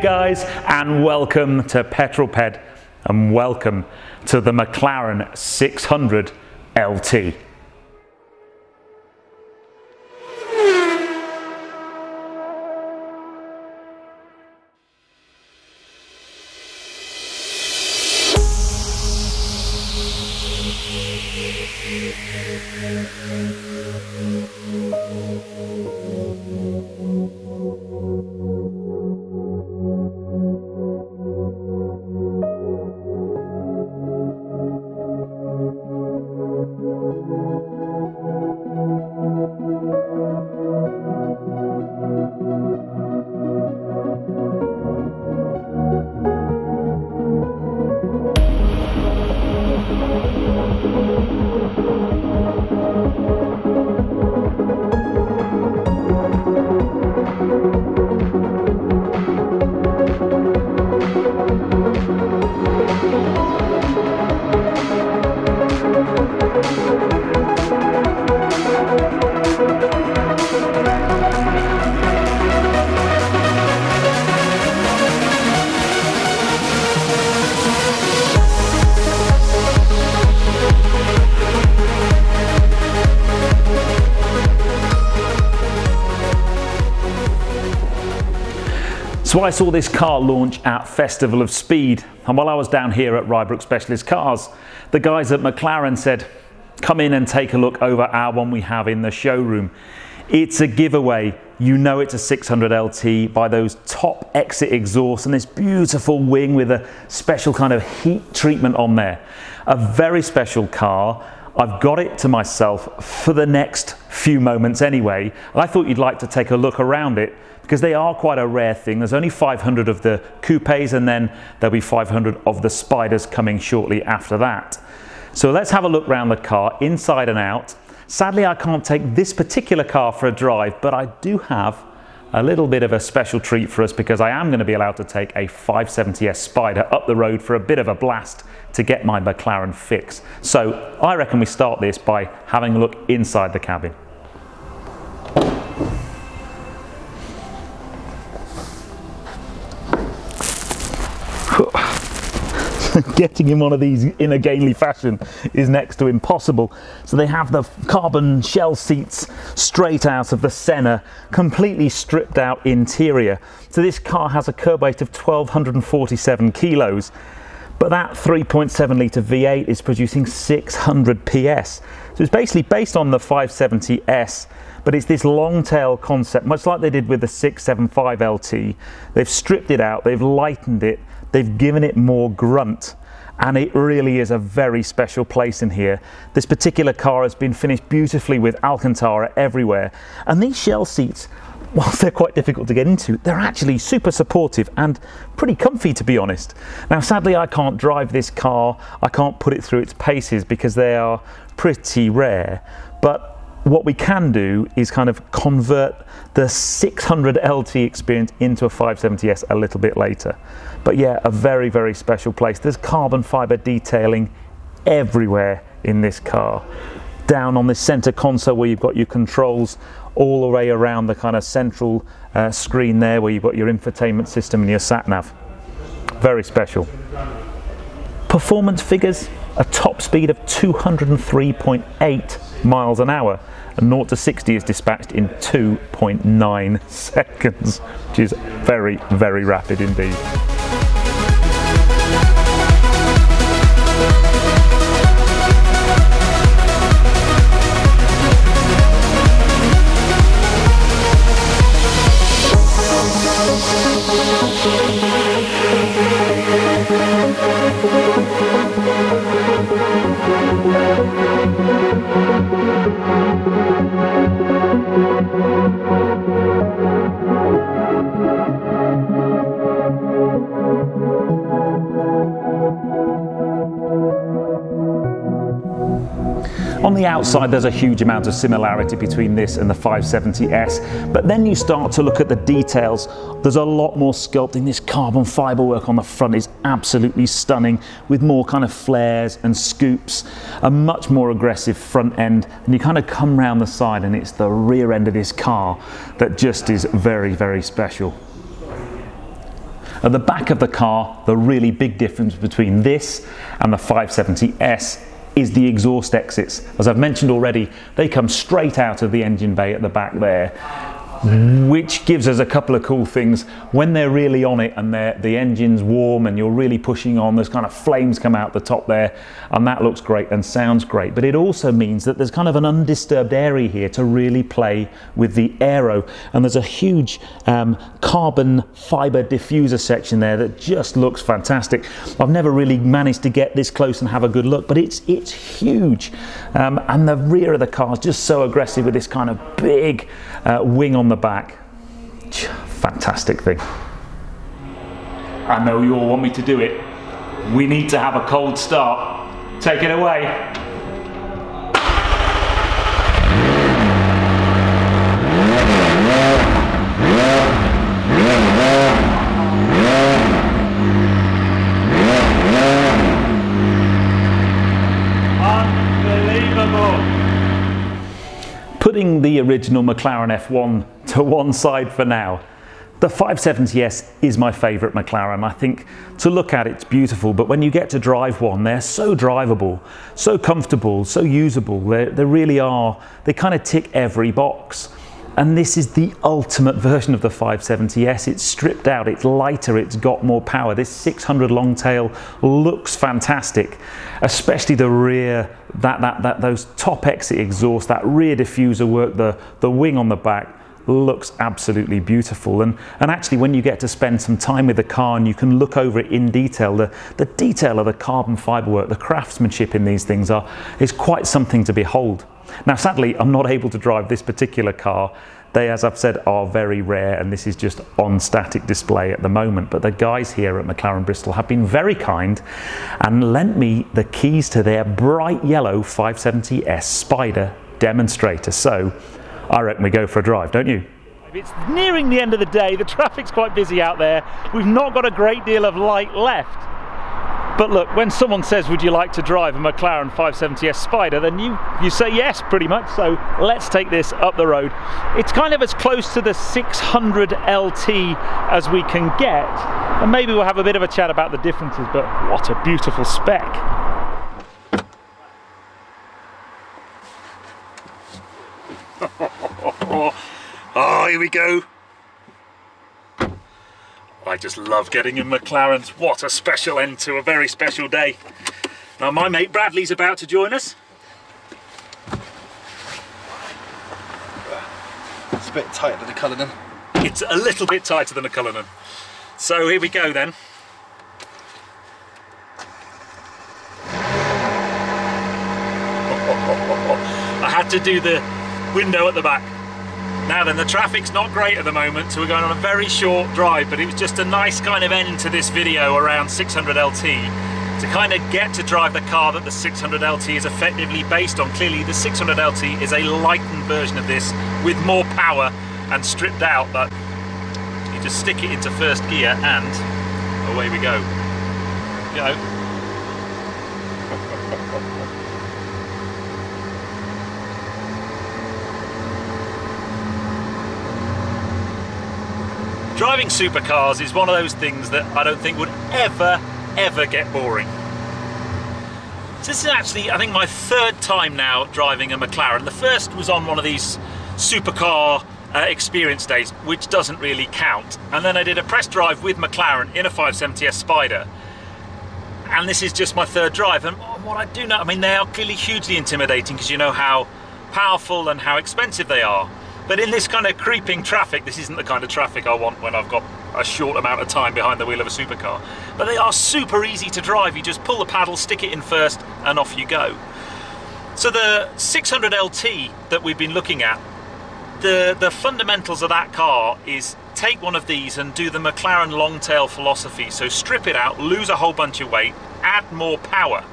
guys, and welcome to Petrol Ped, and welcome to the McLaren 600 LT. So I saw this car launch at Festival of Speed, and while I was down here at Rybrook Specialist Cars, the guys at McLaren said, come in and take a look over our one we have in the showroom. It's a giveaway. You know it's a 600 LT by those top exit exhausts and this beautiful wing with a special kind of heat treatment on there. A very special car. I've got it to myself for the next few moments anyway. I thought you'd like to take a look around it because they are quite a rare thing. There's only 500 of the coupes, and then there'll be 500 of the spiders coming shortly after that. So let's have a look around the car, inside and out. Sadly, I can't take this particular car for a drive, but I do have a little bit of a special treat for us because I am going to be allowed to take a 570S Spider up the road for a bit of a blast to get my McLaren fix. So I reckon we start this by having a look inside the cabin. Getting in one of these in a gainly fashion is next to impossible. So they have the carbon shell seats straight out of the Senna, completely stripped out interior. So this car has a curb weight of 1,247 kilos, but that 3.7 litre V8 is producing 600 PS. So it's basically based on the 570S, but it's this long tail concept, much like they did with the 675 LT. They've stripped it out, they've lightened it, they've given it more grunt, and it really is a very special place in here. This particular car has been finished beautifully with Alcantara everywhere, and these shell seats, whilst they're quite difficult to get into, they're actually super supportive and pretty comfy, to be honest. Now sadly I can't drive this car, I can't put it through its paces because they are pretty rare, but what we can do is kind of convert the 600 LT experience into a 570S a little bit later. But yeah, a very, very special place. There's carbon fibre detailing everywhere in this car. Down on this centre console where you've got your controls all the way around the kind of central screen there where you've got your infotainment system and your sat-nav. Very special. Performance figures, a top speed of 203.8 miles an hour. And 0 to 60 is dispatched in 2.9 seconds, which is very, very rapid indeed. On the outside there's a huge amount of similarity between this and the 570S, but then you start to look at the details. There's a lot more sculpting. This carbon fibre work on the front is absolutely stunning, with more kind of flares and scoops, a much more aggressive front end, and you kind of come round the side and it's the rear end of this car that just is very, very special. At the back of the car, the really big difference between this and the 570S is the exhaust exits. As I've mentioned already, they come straight out of the engine bay at the back there, which gives us a couple of cool things. When they're really on it and the engine's warm and you're really pushing on, there's kind of flames come out the top there, and that looks great and sounds great. But it also means that there's kind of an undisturbed area here to really play with the aero. And there's a huge carbon fiber diffuser section there that just looks fantastic. I've never really managed to get this close and have a good look, but it's huge. And the rear of the car is just so aggressive with this kind of big wing on the back. Fantastic thing. I know you all want me to do it. We need to have a cold start. Take it away. Unbelievable. Putting the original McLaren F1 to one side for now, the 570S is my favourite McLaren. I think to look at it's beautiful, but when you get to drive one, they're so drivable, so comfortable, so usable. They really are. They kind of tick every box. And this is the ultimate version of the 570S. It's stripped out, it's lighter, it's got more power. This 600 long tail looks fantastic, especially the rear, those top exit exhaust, that rear diffuser work, the wing on the back looks absolutely beautiful. And actually, when you get to spend some time with the car and you can look over it in detail, the detail of the carbon fiber work, the craftsmanship in these things is quite something to behold. Now, sadly, I'm not able to drive this particular car. They, as I've said, are very rare, and this is just on static display at the moment. But the guys here at McLaren Bristol have been very kind and lent me the keys to their bright yellow 570S Spider demonstrator. So I reckon we go for a drive, don't you? It's nearing the end of the day. The traffic's quite busy out there. We've not got a great deal of light left. But look, when someone says, would you like to drive a McLaren 570S Spider, then you say yes, pretty much. So let's take this up the road. It's kind of as close to the 600 LT as we can get. And maybe we'll have a bit of a chat about the differences, but what a beautiful spec. Oh, here we go. I just love getting in McLarens. What a special end to a very special day. Now my mate Bradley's about to join us. It's a bit tighter than a Cullinan. It's a little bit tighter than a Cullinan. So here we go then. I had to do the window at the back. Now then, the traffic's not great at the moment, so we're going on a very short drive, but it was just a nice kind of end to this video around 600 LT to kind of get to drive the car that the 600 LT is effectively based on. Clearly the 600 LT is a lightened version of this with more power and stripped out, but you just stick it into first gear and away we go. Go. Driving supercars is one of those things that I don't think would ever get boring. So this is actually, I think, my third time now driving a McLaren. The first was on one of these supercar experience days, which doesn't really count. And then I did a press drive with McLaren in a 570S Spider. And this is just my third drive. And what I do know, I mean, they are clearly hugely intimidating because you know how powerful and how expensive they are. But in this kind of creeping traffic, this isn't the kind of traffic I want when I've got a short amount of time behind the wheel of a supercar. But they are super easy to drive. You just pull the paddle, stick it in first, and off you go. So the 600 LT that we've been looking at, the fundamentals of that car is take one of these and do the McLaren long tail philosophy. So strip it out, lose a whole bunch of weight, add more power.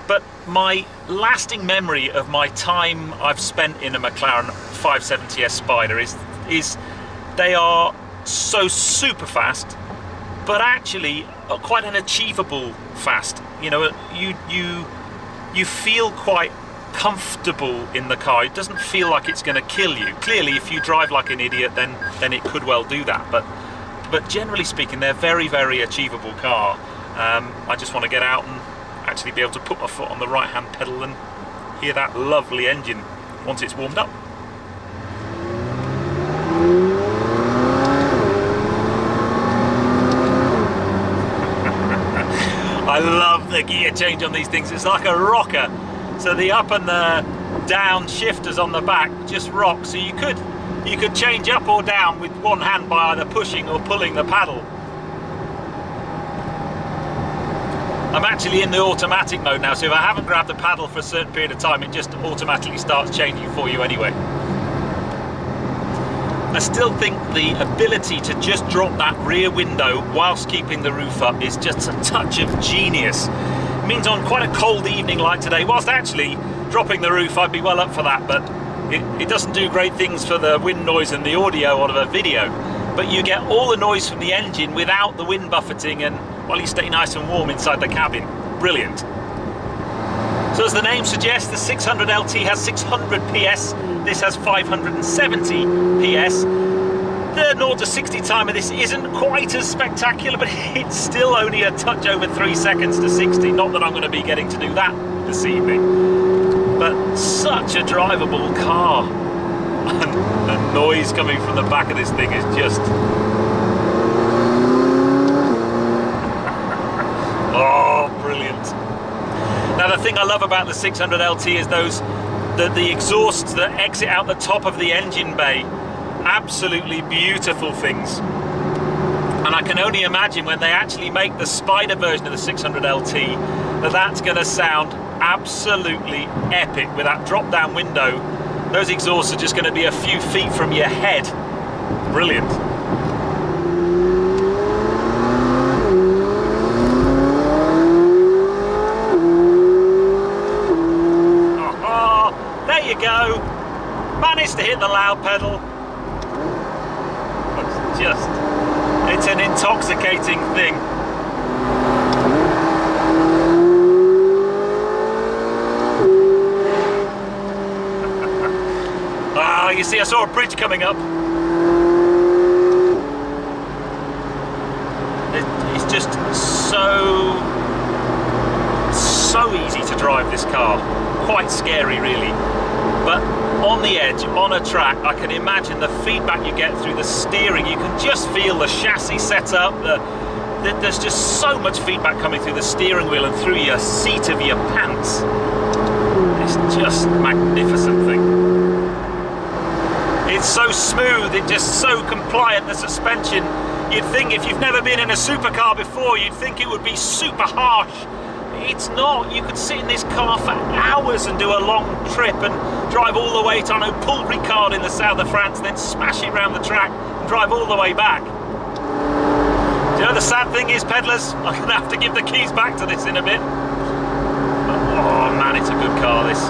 But my lasting memory of my time I've spent in a McLaren 570S Spider is they are so super fast, but actually quite an achievable fast. You know, you feel quite comfortable in the car. It doesn't feel like it's going to kill you. Clearly, if you drive like an idiot, then it could well do that. But but generally speaking, they're very, very achievable car. I just want to get out and actually be able to put my foot on the right-hand pedal and hear that lovely engine once it's warmed up. I love the gear change on these things. It's like a rocker. So the up and the down shifters on the back just rock. So you could change up or down with one hand by either pushing or pulling the paddle. I'm actually in the automatic mode now, so if I haven't grabbed the paddle for a certain period of time, it just automatically starts changing for you anyway. I still think the ability to just drop that rear window whilst keeping the roof up is just a touch of genius. It means on quite a cold evening like today, whilst actually dropping the roof, I'd be well up for that, but it doesn't do great things for the wind noise and the audio out of a video. But you get all the noise from the engine without the wind buffeting, and while you stay nice and warm inside the cabin. Brilliant. So as the name suggests, the 600LT has 600 PS, this has 570 PS. The 0 to 60 time of this isn't quite as spectacular, but it's still only a touch over 3 seconds to 60. Not that I'm going to be getting to do that this evening. But such a drivable car. And the noise coming from the back of this thing is just... oh, brilliant. Now the thing I love about the 600LT is the exhausts that exit out the top of the engine bay. Absolutely beautiful things. And I can only imagine when they actually make the Spider version of the 600LT that's going to sound absolutely epic with that drop down window. Those exhausts are just going to be a few feet from your head. Brilliant. Oh, there you go. Managed to hit the loud pedal. It's an intoxicating thing. You see, I saw a bridge coming up. It's just so easy to drive this car. Quite scary, really. But on the edge, on a track, I can imagine the feedback you get through the steering. You can just feel the chassis set up. There's just so much feedback coming through the steering wheel and through your seat of your pants. It's just a magnificent thing. It's so smooth, it's just so compliant, the suspension. You'd think if you've never been in a supercar before, you'd think it would be super harsh. It's not. You could sit in this car for hours and do a long trip and drive all the way to, I know, Paul Ricard in the south of France, then smash it around the track and drive all the way back. Do you know the sad thing is, pedallers, I'm going to have to give the keys back to this in a bit. But, oh man, it's a good car, this.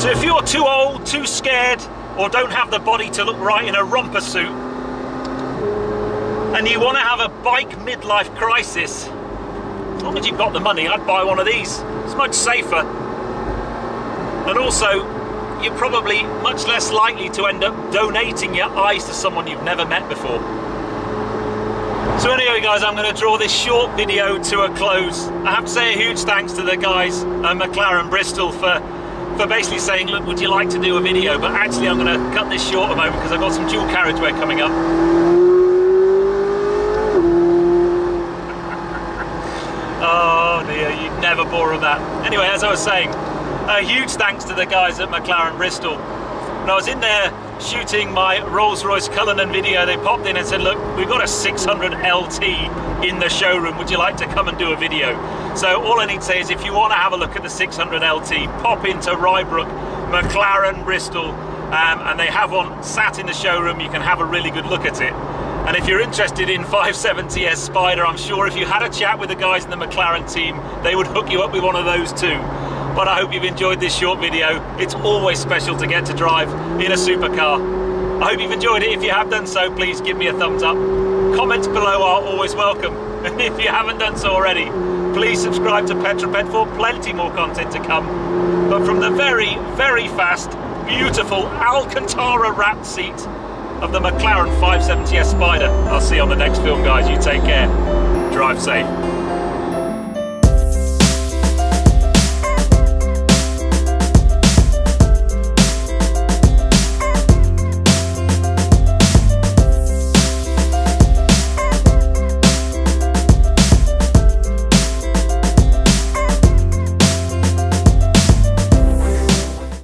So if you're too old, too scared, or don't have the body to look right in a romper suit, and you want to have a bike midlife crisis, as long as you've got the money, I'd buy one of these. It's much safer. And also, you're probably much less likely to end up donating your eyes to someone you've never met before. So anyway guys, I'm going to draw this short video to a close. I have to say a huge thanks to the guys at McLaren Bristol for basically saying, look, would you like to do a video? But actually I'm going to cut this short a moment because I've got some dual carriageway coming up. Oh dear, you'd never bore of that. Anyway, as I was saying, a huge thanks to the guys at McLaren Bristol. When I was in there shooting my Rolls-Royce Cullinan video, they popped in and said, look, we've got a 600LT in the showroom, would you like to come and do a video? So all I need to say is if you want to have a look at the 600LT, pop into Rybrook, McLaren Bristol, and they have one sat in the showroom. You can have a really good look at it. And if you're interested in 570S Spider, I'm sure if you had a chat with the guys in the McLaren team, they would hook you up with one of those too. But I hope you've enjoyed this short video. It's always special to get to drive in a supercar. I hope you've enjoyed it. If you have done so, please give me a thumbs up. Comments below are always welcome. And if you haven't done so already, please subscribe to Petrol for plenty more content to come. But from the very, very fast, beautiful Alcantara wrapped seat, of the McLaren 570S Spider. I'll see you on the next film, guys. You take care. Drive safe.